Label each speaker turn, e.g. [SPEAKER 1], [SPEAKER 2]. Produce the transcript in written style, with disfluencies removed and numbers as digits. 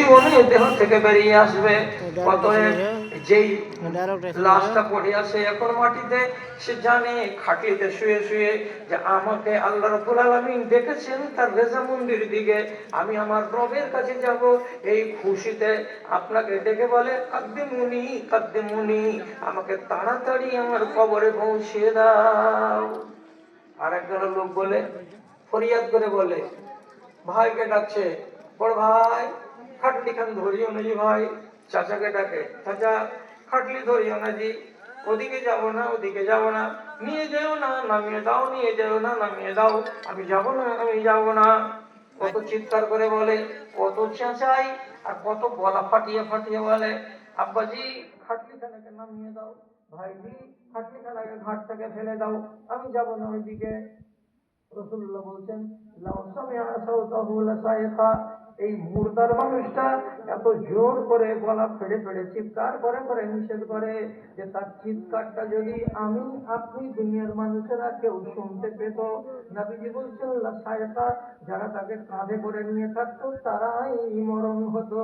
[SPEAKER 1] জীবনে দেহ থেকে বেরিয়ে আসবে। অতএব যেই লাশটা পড়ে আছে এখন মাটিতে, সে জানে খাটিতে শুয়ে শুয়ে যে আমাকে আল্লাহ রাব্বুল আলামিন ডেকেছেন তার রেজামন্দির দিকে, আমি আমার রবের কাছে যাব। এই খুশিতে আপনাকে ডেকে বলে কাদ্দিমুনি কাদ্দিমুনি, আমাকে তাড়াতাড়ি আমার কবরে পৌঁছিয়ে দাও। আর একজন লোক বলে, ফরিয়াদ করে বলে, ভাইকে ডাকছে, বড় ভাই খাটলি খান ধরিও না জি ভাই। চাচাকে ডাকে, চাচা খাটলি ধরিও না জি, ওদিকে যাব না ওদিকে যাব না, নিয়ে যেও না নামিয়ে দাও, নিয়ে যেও না নামিয়ে দাও, আমি যাব না আমি যাব না। কত চিৎকার করে বলে, কত চেঁচাই, আর কত গলা ফাটিয়ে ফাটিয়ে বলে, আব্বাজি খাটলি খানাকে নামিয়ে দাও, ভাইজি খাটলি খানাকে ঘাট থেকে ফেলে দাও, আমি যাব না ওইদিকে। রাসূলুল্লাহ বলছেন, লাউ সামিআ সাওতাহু লাসাইকা, এই মুর্দার মানুষটা এত জোর করে গলা ফেড়ে ফেড়ে চিৎকার করে করে নিষেধ করে যে তার চিৎকারটা যদি আমি আপনি দুনিয়ার মানুষেরা কেউ শুনতে পেত, নবীজি বলছেন লাসাইকা, যারা তাকে কাঁধে করে নিয়ে থাকতো তারাই মরণ হতো।